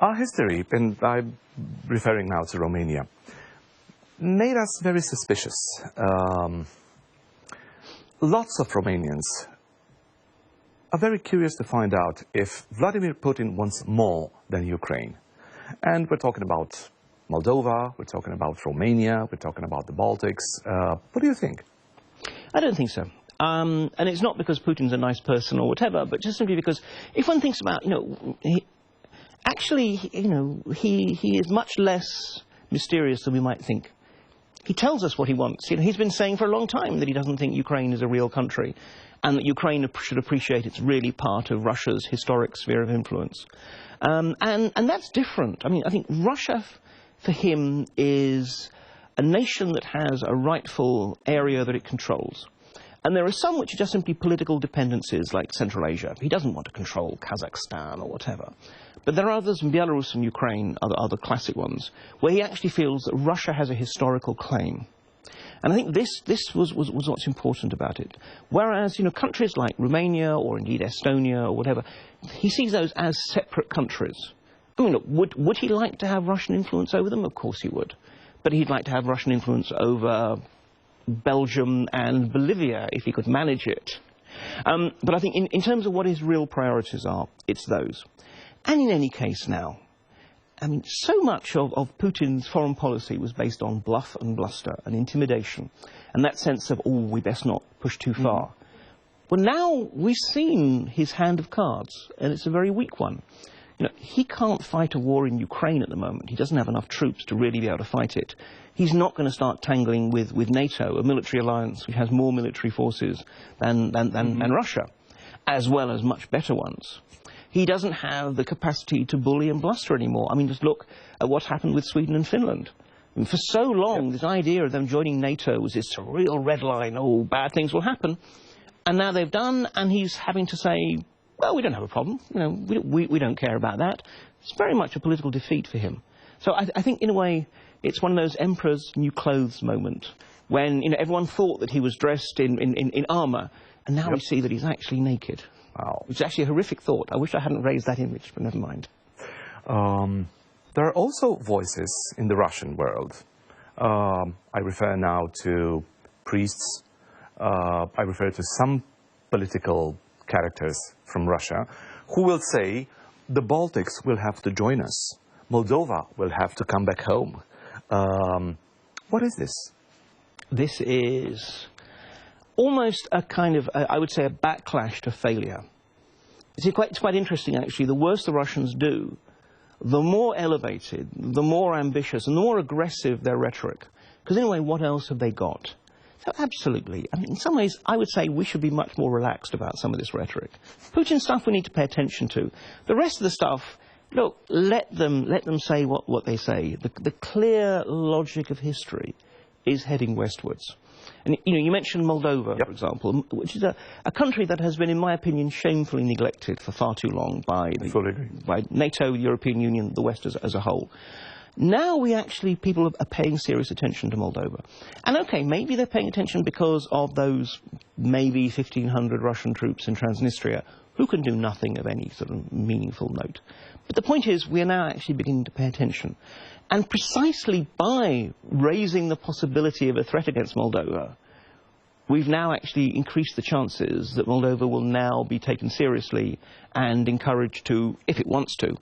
Our history, and I'm referring now to Romania, made us very suspicious. Lots of Romanians are very curious to find out if Vladimir Putin wants more than Ukraine. And we're talking about Moldova, we're talking about Romania, we're talking about the Baltics. What do you think? I don't think so. And it's not because Putin's a nice person or whatever, but just simply because if one thinks about, he is much less mysterious than we might think. He tells us what he wants. He's been saying for a long time that he doesn't think Ukraine is a real country and that Ukraine should appreciate it's really part of Russia's historic sphere of influence. And that's different. I mean, I think Russia, for him, is a nation that has a rightful area that it controls. And there are some which are just simply political dependencies, like Central Asia. He doesn't want to control Kazakhstan or whatever. But there are others, Belarus and Ukraine are the classic ones, where he actually feels that Russia has a historical claim. And I think this was what's important about it. Whereas, countries like Romania or indeed Estonia or whatever, he sees those as separate countries. I mean, look, would he like to have Russian influence over them? Of course he would. But he'd like to have Russian influence over Belgium and Bolivia, if he could manage it. But I think in terms of what his real priorities are, it's those. And in any case now, I mean, so much of Putin's foreign policy was based on bluff and bluster and intimidation, and that sense of, oh, we best not push too far. Well, now we've seen his hand of cards, and it's a very weak one. He can't fight a war in Ukraine at the moment. He doesn't have enough troops to really be able to fight it. He's not going to start tangling with NATO, a military alliance which has more military forces than Russia, as well as much better ones. He doesn't have the capacity to bully and bluster anymore. I mean, just look at what's happened with Sweden and Finland. I mean, for so long, this idea of them joining NATO was this real red line, oh, bad things will happen. And now they've done, and he's having to say, well, we don't have a problem. We don't care about that. It's very much a political defeat for him. So I think, in a way, it's one of those emperor's new clothes moment when everyone thought that he was dressed in armour, and now we see that he's actually naked. Wow. It's actually a horrific thought. I wish I hadn't raised that image, but never mind. There are also voices in the Russian world. I refer now to priests. I refer to some political characters from Russia who will say the Baltics will have to join us. Moldova will have to come back home. What is this? This is almost a kind of, I would say, a backlash to failure. It's quite interesting, actually. The worse the Russians do, the more elevated, the more ambitious, and the more aggressive their rhetoric. Because in a way, what else have they got? So absolutely. I mean, in some ways, I would say we should be much more relaxed about some of this rhetoric. Putin stuff we need to pay attention to. The rest of the stuff, look, let them say what they say. The clear logic of history is heading westwards. And, you mentioned Moldova, for example, which is a country that has been, in my opinion, shamefully neglected for far too long by NATO, the European Union, the West as a whole. Now people are paying serious attention to Moldova. And okay, maybe they're paying attention because of those maybe 1,500 Russian troops in Transnistria who can do nothing of any sort of meaningful note. But the point is, we are now actually beginning to pay attention. And precisely by raising the possibility of a threat against Moldova, we've now actually increased the chances that Moldova will now be taken seriously and encouraged to, if it wants to,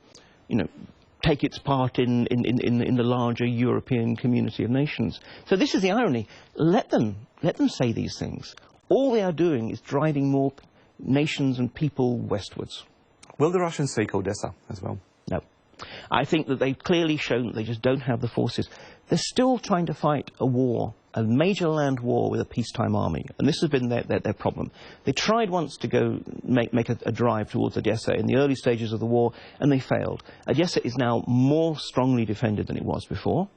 take its part in the larger European community of nations. So this is the irony. Let them say these things. All they are doing is driving more nations and people westwards. Will the Russians take Odessa as well? No. I think that they've clearly shown that they just don't have the forces. They're still trying to fight a war, a major land war with a peacetime army. And this has been their problem. They tried once to go make a drive towards Odessa in the early stages of the war, and they failed. Odessa is now more strongly defended than it was before.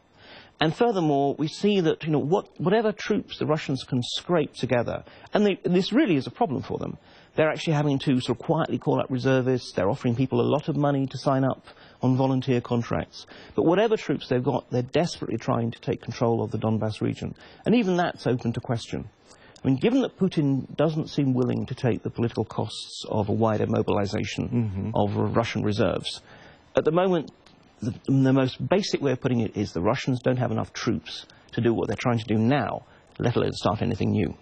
And furthermore, we see that whatever troops the Russians can scrape together, and this really is a problem for them, they're actually having to sort of quietly call up reservists. They're offering people a lot of money to sign up on volunteer contracts. But whatever troops they've got, they're desperately trying to take control of the Donbass region. And even that's open to question. I mean, given that Putin doesn't seem willing to take the political costs of a wider mobilization of Russian reserves, at the moment, the most basic way of putting it is the Russians don't have enough troops to do what they're trying to do now, let alone start anything new.